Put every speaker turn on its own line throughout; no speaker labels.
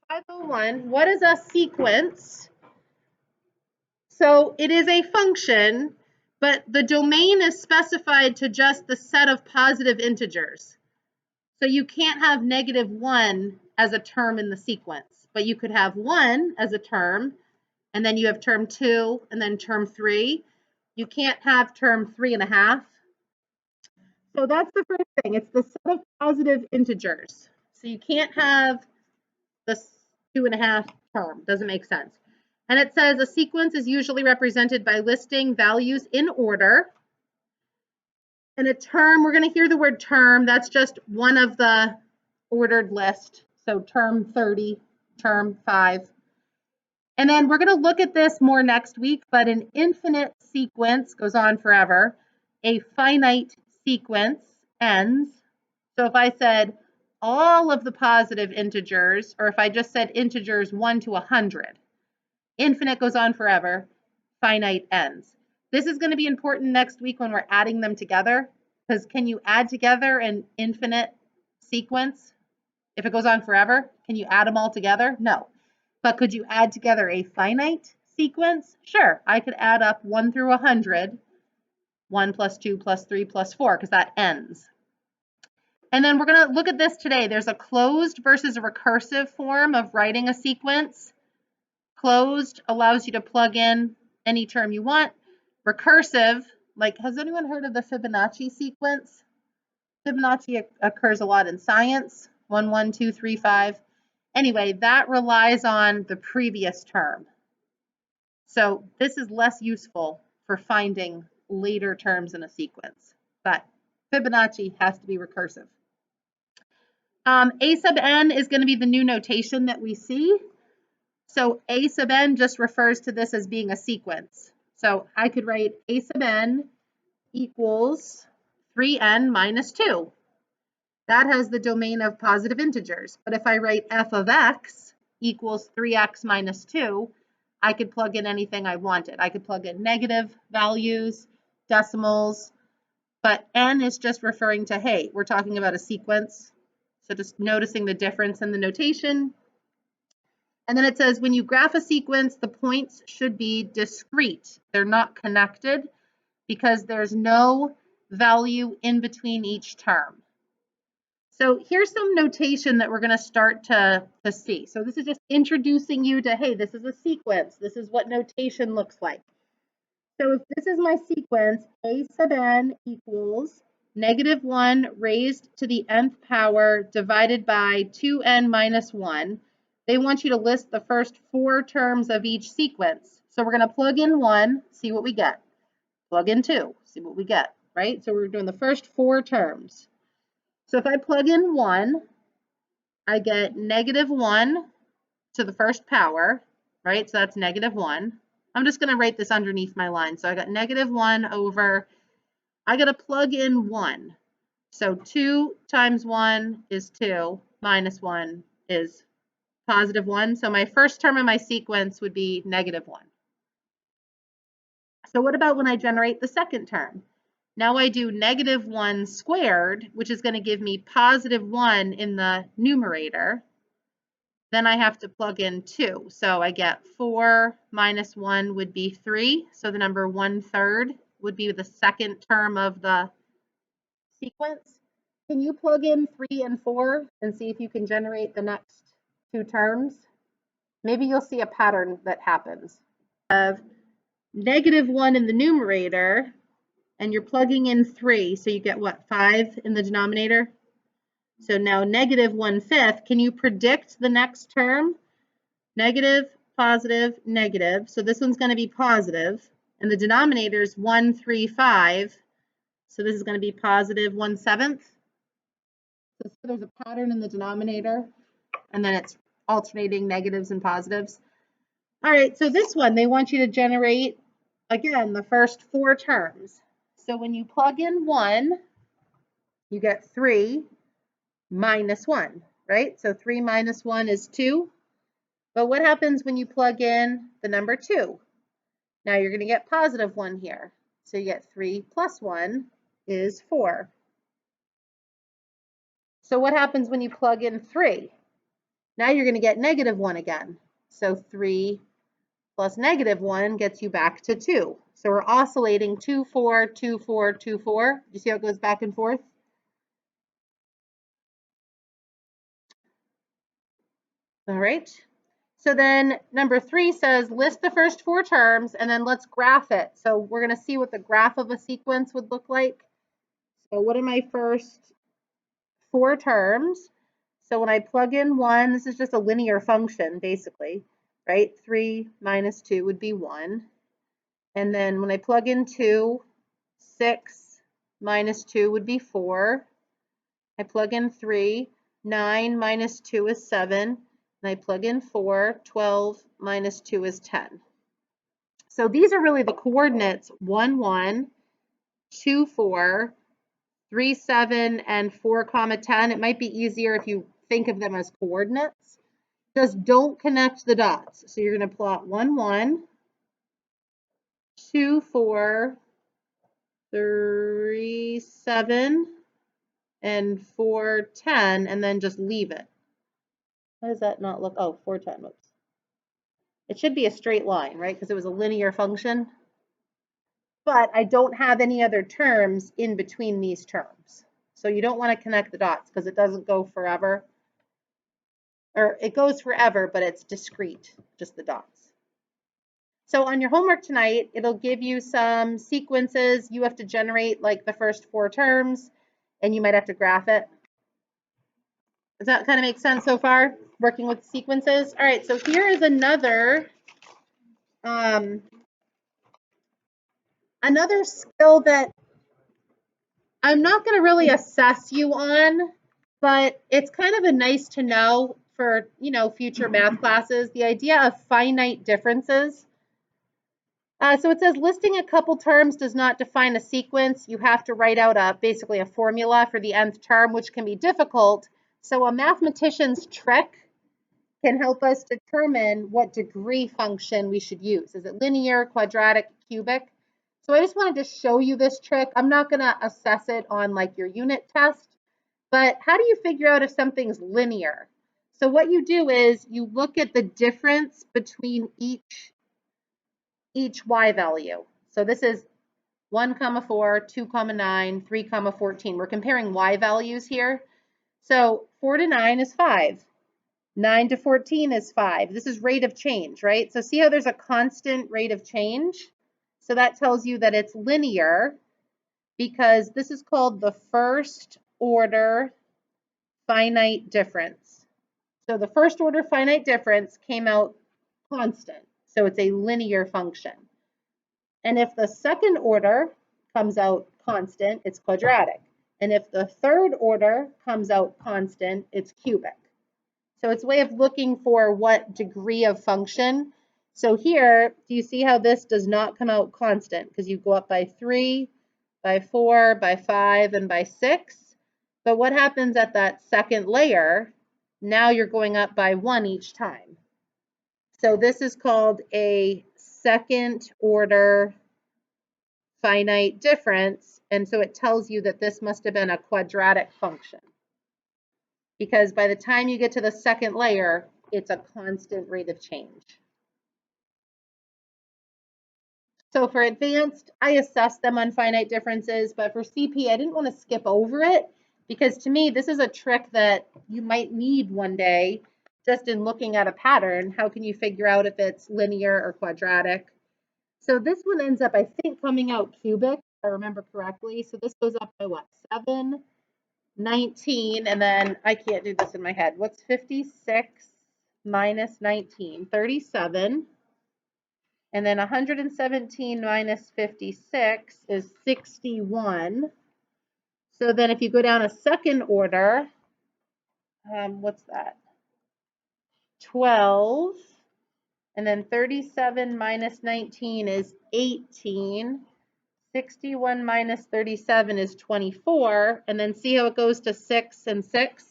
501, what is a sequence? So it is a function, but the domain is specified to just the set of positive integers. So you can't have -1 as a term in the sequence, but you could have 1 as a term, and then you have term 2, and then term 3. You can't have term 3.5. So that's the first thing. It's the set of positive integers. So you can't have the 2.5 term. Doesn't make sense. And it says a sequence is usually represented by listing values in order. And a term, we're going to hear the word term. That's just one of the ordered list. So term 30, term 5. And then we're going to look at this more next week, but an infinite sequence goes on forever. A finite sequence ends. So if I said all of the positive integers, or if I just said integers 1 to 100, infinite goes on forever, finite ends. This is going to be important next week when we're adding them together, because can you add together an infinite sequence? If it goes on forever, can you add them all together? No. But could you add together a finite sequence? Sure, I could add up 1 through 100, 1 plus 2 plus 3 plus 4, because that ends. And then we're going to look at this today. There's a closed versus a recursive form of writing a sequence. Closed allows you to plug in any term you want. Recursive, like, has anyone heard of the Fibonacci sequence? Fibonacci occurs a lot in science, 1, 1, 2, 3, 5. Anyway, that relies on the previous term. So this is less useful for finding later terms in a sequence, but Fibonacci has to be recursive. A sub n is going to be the new notation that we see. So a sub n just refers to this as being a sequence. So I could write a sub n equals 3n minus 2. That has the domain of positive integers. But if I write f of x equals 3x minus 2, I could plug in anything I wanted. I could plug in negative values, decimals, but n is just referring to, hey, we're talking about a sequence. So just noticing the difference in the notation. And then it says when you graph a sequence, the points should be discrete. They're not connected because there's no value in between each term. So here's some notation that we're going to start to see. So this is just introducing you to, hey, this is a sequence. This is what notation looks like. So if this is my sequence, a sub n equals -1 raised to the nth power divided by 2n minus 1. They want you to list the first 4 terms of each sequence. So we're going to plug in 1, see what we get. Plug in 2, see what we get, right? So we're doing the first 4 terms. So if I plug in 1, I get -1 to the first power, right? So that's -1. I'm just going to write this underneath my line. So I got -1 over, I got to plug in 1. So 2 times 1 is 2, minus 1 is +1. So my first term in my sequence would be -1. So what about when I generate the second term? Now I do -1 squared, which is going to give me +1 in the numerator. Then I have to plug in 2. So I get 4 minus 1 would be 3. So the number 1/3 would be the second term of the sequence. Can you plug in 3 and 4 and see if you can generate the next 2 terms? Maybe you'll see a pattern that happens. Of -1 in the numerator, and you're plugging in 3, so you get what, 5 in the denominator? So now -1/5, can you predict the next term? Negative, positive, negative. So this one's going to be positive, and the denominator is 1, 3, 5. So this is going to be +1/7. So there's a pattern in the denominator, and then it's alternating negatives and positives. All right, so this one, they want you to generate, again, the first 4 terms. So when you plug in 1, you get 3 minus 1, right? So 3 minus 1 is 2. But what happens when you plug in the number 2? Now you're going to get +1 here. So you get 3 plus 1 is 4. So what happens when you plug in 3? Now you're going to get -1 again. So 3 plus -1 gets you back to 2. So we're oscillating 2, 4, 2, 4, 2, 4. You see how it goes back and forth? All right. So then number 3 says list the first 4 terms and then let's graph it. So we're going to see what the graph of a sequence would look like. So what are my first 4 terms? So when I plug in 1, this is just a linear function basically, right? 3 minus 2 would be 1. And then when I plug in 2, 6 minus 2 would be 4. I plug in 3, 9 minus 2 is 7. And I plug in 4, 12 minus 2 is 10. So these are really the coordinates 1, 1, 2, 4, 3, 7, and 4, 10. It might be easier if you think of them as coordinates. Just don't connect the dots. So you're going to plot 1, 1, 2, 4, 3, 7, and 4, 10, and then just leave it. How does that not look? Oh, 4, 10. Whoops. It should be a straight line, right? Because it was a linear function. But I don't have any other terms in between these terms. So you don't want to connect the dots because it doesn't go forever. Or it goes forever, but it's discrete, just the dots. So on your homework tonight, it'll give you some sequences. You have to generate like the first 4 terms, and you might have to graph it. Does that kind of make sense so far, working with sequences? All right, so here is another skill that I'm not going to really assess you on, but it's kind of a nice to know for, future math classes, the idea of finite differences. So it says listing a couple terms does not define a sequence. You have to write out basically a formula for the nth term, which can be difficult. So a mathematician's trick can help us determine what degree function we should use. Is it linear, quadratic, cubic? So I just wanted to show you this trick. I'm not going to assess it on like your unit test, but how do you figure out if something's linear? So what you do is you look at the difference between each y value. So this is 1, 4, 2, 9, 3, 14. We're comparing y values here. So 4 to 9 is 5. 9 to 14 is 5. This is rate of change, right? So see how there's a constant rate of change? So that tells you that it's linear because this is called the first order finite difference. So the first order finite difference came out constant. So it's a linear function. And if the second order comes out constant, it's quadratic. And if the third order comes out constant, it's cubic. So it's a way of looking for what degree of function. So here, do you see how this does not come out constant? Because you go up by 3, by 4, by 5, and by 6. But what happens at that second layer? Now you're going up by 1 each time. So this is called a second order finite difference. And so it tells you that this must have been a quadratic function, because by the time you get to the second layer, it's a constant rate of change. So for advanced, I assessed them on finite differences, but for CP, I didn't want to skip over it because to me, this is a trick that you might need one day just in looking at a pattern. How can you figure out if it's linear or quadratic? So this one ends up, I think, coming out cubic, if I remember correctly. So this goes up by what? 7, 19, and then I can't do this in my head. What's 56 minus 19? 37. And then 117 minus 56 is 61. So then if you go down a second order, what's that? 12. And then 37 minus 19 is 18. 61 minus 37 is 24. And then see how it goes to 6 and 6?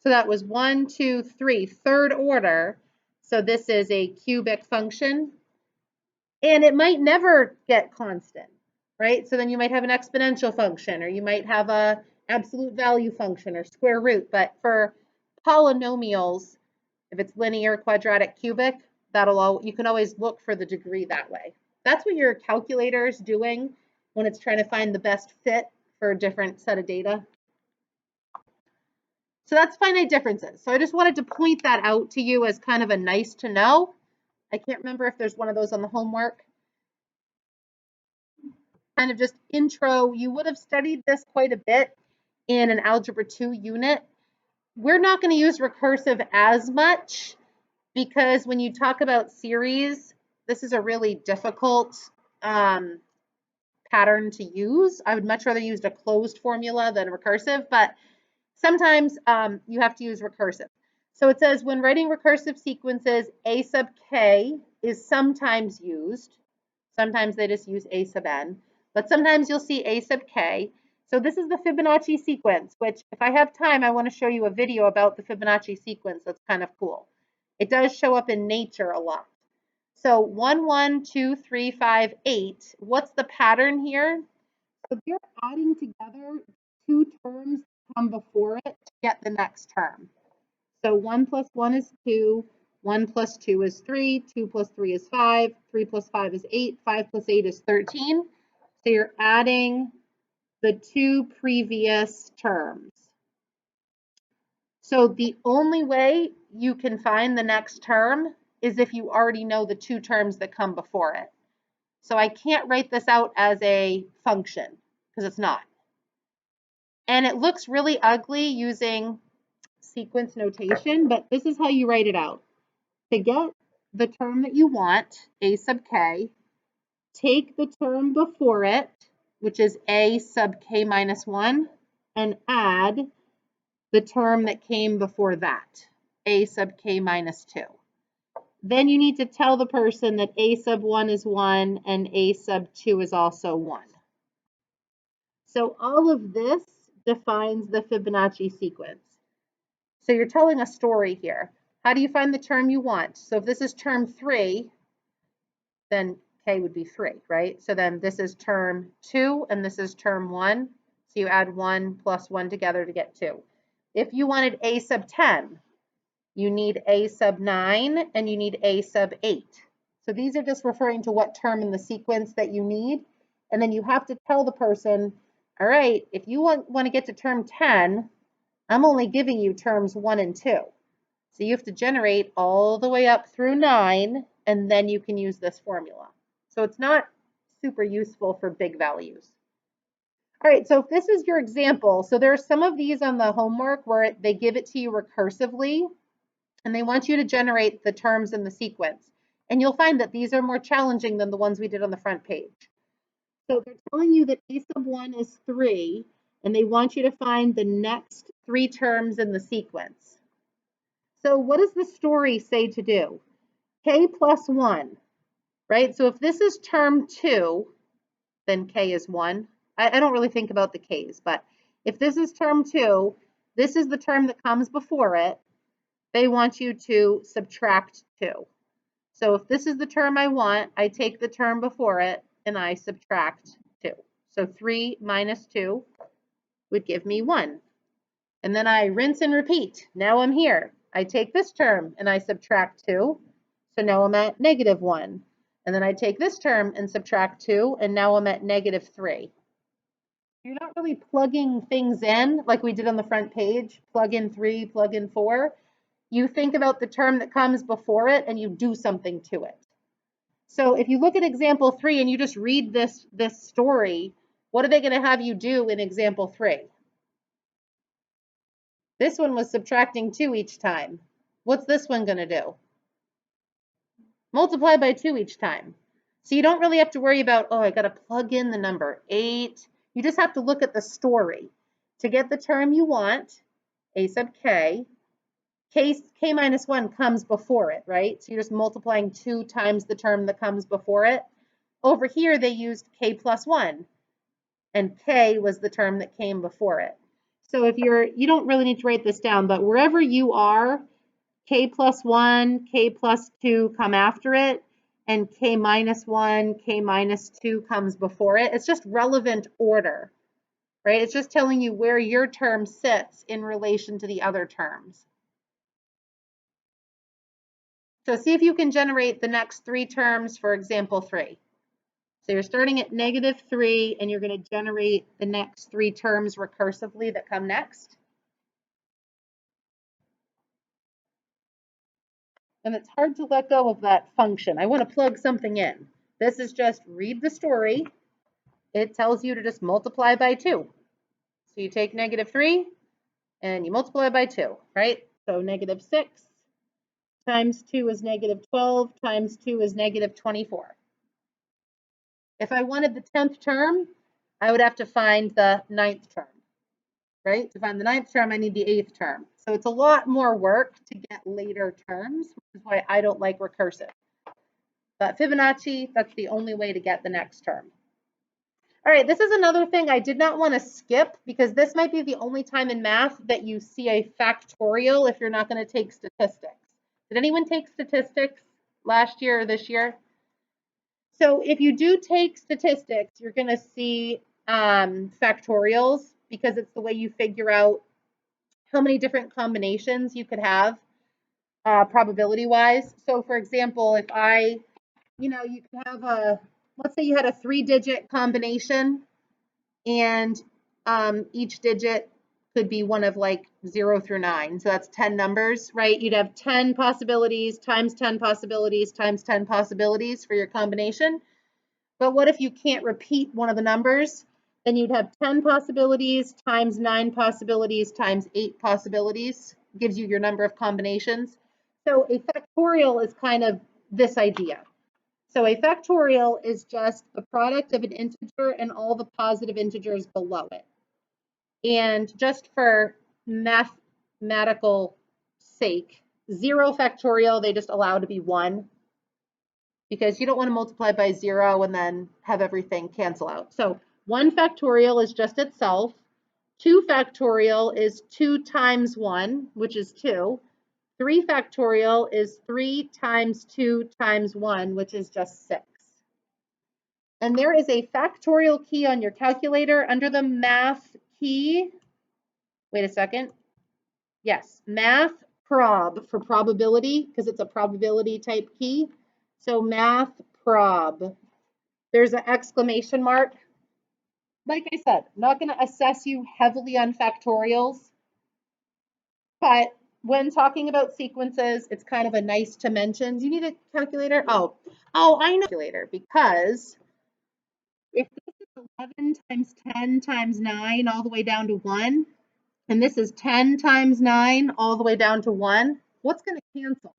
So that was 1, 2, 3, third order. So this is a cubic function. And it might never get constant, right? So then you might have an exponential function, or you might have a absolute value function or square root. But for polynomials, if it's linear, quadratic, cubic, you can always look for the degree that way. That's what your calculator is doing when it's trying to find the best fit for a different set of data. So that's finite differences. So I just wanted to point that out to you as kind of a nice to know. I can't remember if there's one of those on the homework. Kind of just intro. You would have studied this quite a bit in an Algebra 2 unit. We're not going to use recursive as much because when you talk about series, this is a really difficult pattern to use. I would much rather use a closed formula than recursive, but sometimes you have to use recursive. So it says when writing recursive sequences, a sub k is sometimes used. Sometimes they just use a sub n, but sometimes you'll see a sub k. So this is the Fibonacci sequence, which if I have time, I want to show you a video about the Fibonacci sequence. That's kind of cool. It does show up in nature a lot. So 1, 1, 2, 3, 5, 8. What's the pattern here? So they're adding together two terms that come before it to get the next term. So 1 plus 1 is 2, 1 plus 2 is 3, 2 plus 3 is 5, 3 plus 5 is 8, 5 plus 8 is 13. So you're adding the two previous terms. So the only way you can find the next term is if you already know the two terms that come before it. So I can't write this out as a function because it's not. And it looks really ugly using sequence notation, but this is how you write it out. To get the term that you want, a sub k, take the term before it, which is a sub k minus 1, and add the term that came before that, a sub k minus 2. Then you need to tell the person that a sub 1 is 1 and a sub 2 is also 1. So all of this defines the Fibonacci sequence. So you're telling a story here. How do you find the term you want? So if this is term 3, then k would be 3, right? So then this is term 2 and this is term 1. So you add 1 plus 1 together to get 2. If you wanted a sub 10, you need a sub 9 and you need a sub 8. So these are just referring to what term in the sequence that you need. And then you have to tell the person, all right, if you want to get to term 10, I'm only giving you terms 1 and 2. So you have to generate all the way up through 9, and then you can use this formula. So it's not super useful for big values. All right, so if this is your example, so there are some of these on the homework where they give it to you recursively, and they want you to generate the terms in the sequence. And you'll find that these are more challenging than the ones we did on the front page. So they're telling you that a sub 1 is 3, and they want you to find the next 3 terms in the sequence. So what does the story say to do? K plus 1, right? So if this is term 2, then k is 1. I don't really think about the k's, but if this is term 2, this is the term that comes before it. They want you to subtract 2. So if this is the term I want, I take the term before it and I subtract 2. So 3 minus 2 would give me 1. And then I rinse and repeat. Now I'm here. I take this term and I subtract 2. So now I'm at negative 1. And then I take this term and subtract 2. And now I'm at negative 3. You're not really plugging things in like we did on the front page. Plug in 3, plug in 4. You think about the term that comes before it and you do something to it. So if you look at example 3 and you just read this story, what are they going to have you do in example 3? This one was subtracting 2 each time. What's this one going to do? Multiply by 2 each time. So you don't really have to worry about, oh, I got to plug in the number 8. You just have to look at the story. To get the term you want, a sub k, k minus 1 comes before it, right? So you're just multiplying 2 times the term that comes before it. Over here, they used k plus 1, and k was the term that came before it. So if you don't really need to write this down, but wherever you are, k plus 1, k plus 2 come after it, and k minus 1, k minus 2 comes before it. It's just relevant order, right? It's just telling you where your term sits in relation to the other terms. So see if you can generate the next 3 terms for example 3. So you're starting at -3 and you're going to generate the next 3 terms recursively that come next. And it's hard to let go of that function. I want to plug something in. This is just read the story. It tells you to just multiply by 2. So you take -3 and you multiply by 2, right? So -6 times 2 is -12 times 2 is -24. If I wanted the 10th term, I would have to find the 9th term, right? To find the 9th term, I need the 8th term. So it's a lot more work to get later terms, which is why I don't like recursive. But Fibonacci, that's the only way to get the next term. All right, this is another thing I did not want to skip because this might be the only time in math that you see a factorial if you're not going to take statistics. Did anyone take statistics last year or this year? So if you do take statistics, you're going to see factorials because it's the way you figure out how many different combinations you could have probability-wise. So for example, if you can have let's say you had a 3-digit combination and each digit could be one of like 0 through 9. So that's 10 numbers, right? You'd have 10 possibilities times 10 possibilities times 10 possibilities for your combination. But what if you can't repeat one of the numbers? Then you'd have 10 possibilities times 9 possibilities times 8 possibilities, gives you your number of combinations. So a factorial is kind of this idea. So a factorial is just the product of an integer and all the positive integers below it. And just for mathematical sake, 0 factorial, they just allow to be 1 because you don't want to multiply by 0 and then have everything cancel out. So 1 factorial is just itself. 2 factorial is 2 times 1, which is 2. 3 factorial is 3 times 2 times 1, which is just 6. And there is a factorial key on your calculator under the math key. Wait a second. Yes, math prob for probability because it's a probability type key. So math prob. There's an exclamation mark. Like I said, I'm not going to assess you heavily on factorials, but when talking about sequences, it's kind of a nice to mention. Do you need a calculator? Oh, I know calculator because if this is 11 times 10 times 9 all the way down to 1, and this is 10 times 9 all the way down to 1, what's going to cancel?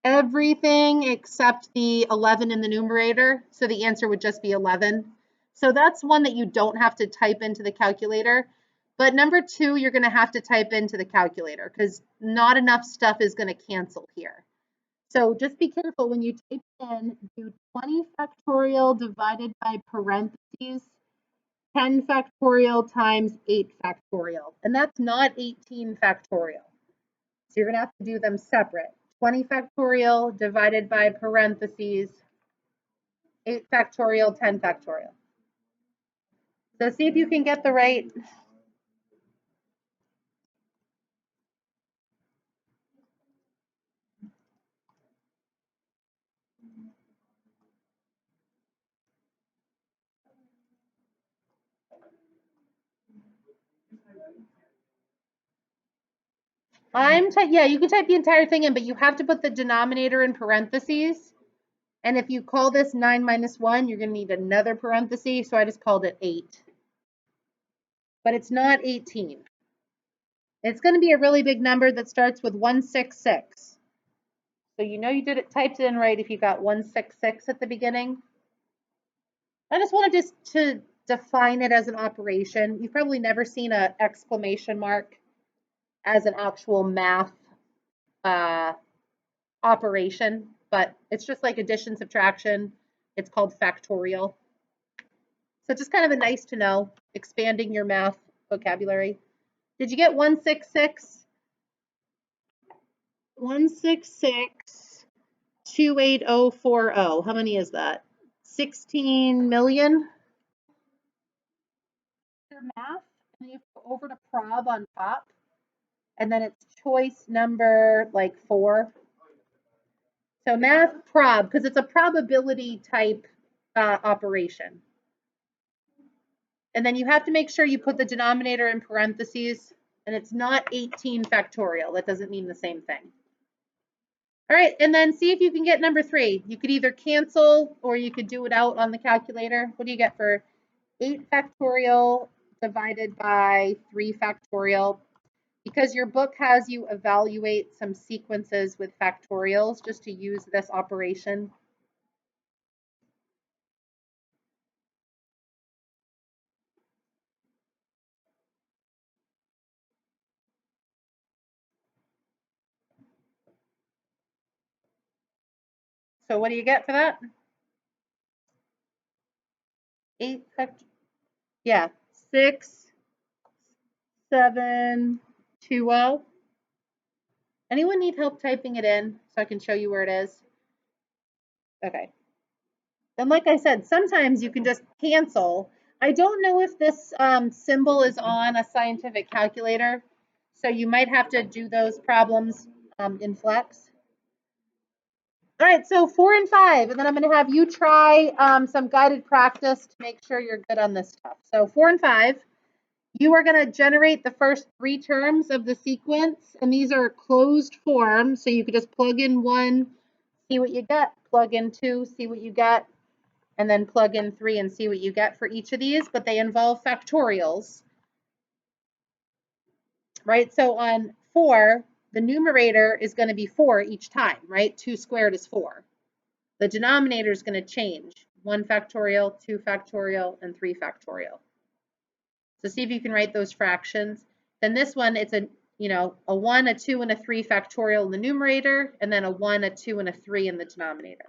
Everything except the 11 in the numerator, so the answer would just be 11. So that's one that you don't have to type into the calculator. But number 2, you're going to have to type into the calculator because not enough stuff is going to cancel here. So just be careful when you type in, do 20 factorial divided by parentheses, 10 factorial times 8 factorial. And that's not 18 factorial. So you're going to have to do them separate. 20 factorial divided by parentheses, 8 factorial, 10 factorial. So see if you can get the right. Yeah, you can type the entire thing in, but you have to put the denominator in parentheses. And if you call this 9 minus 1, you're going to need another parenthesis. So I just called it 8. But it's not 18. It's going to be a really big number that starts with 166. So you know you did it, typed it in right if you got 166 at the beginning. I just wanted to define it as an operation. You've probably never seen an exclamation mark as an actual math operation, but it's just like addition, subtraction. It's called factorial. So just kind of a nice to know, expanding your math vocabulary. Did you get 166? 166, 28040. How many is that? 16 million? Your math, and you go over to prob on top, and then it's choice number like 4. So math prob, because it's a probability type operation. And then you have to make sure you put the denominator in parentheses, and it's not 18 factorial. That doesn't mean the same thing. All right, and then see if you can get number 3. You could either cancel or you could do it out on the calculator. What do you get for 8 factorial divided by 3 factorial? Because your book has you evaluate some sequences with factorials just to use this operation. So what do you get for that? 8 factorial. Yeah, 6, 7, 2, 0. Anyone need help typing it in so I can show you where it is? Okay. And like I said, sometimes you can just cancel. I don't know if this symbol is on a scientific calculator, so you might have to do those problems in Flex. All right, so 4 and 5, and then I'm going to have you try some guided practice to make sure you're good on this stuff. So 4 and 5, you are going to generate the first 3 terms of the sequence, and these are closed form, so you could just plug in 1, see what you get, plug in 2, see what you get, and then plug in 3 and see what you get for each of these, but they involve factorials, right? So on 4, the numerator is going to be 4 each time, right? 2 squared is 4. The denominator is going to change, 1 factorial, 2 factorial, and 3 factorial. So see if you can write those fractions. Then this one, it's a 1, a 2, and a 3 factorial in the numerator, and then a 1, a 2, and a 3 in the denominator.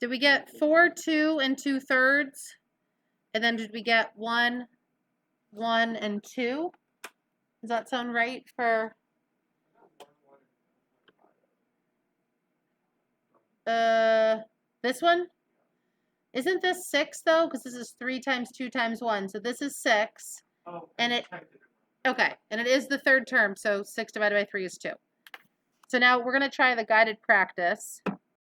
Did we get 4, 2, and 2/3? And then did we get 1, 1, and 2? Does that sound right for this one? Isn't this 6 though? Because this is 3 times 2 times 1. So this is 6. And it, okay, and it is the 3rd term. So 6 divided by 3 is 2. So now we're going to try the guided practice.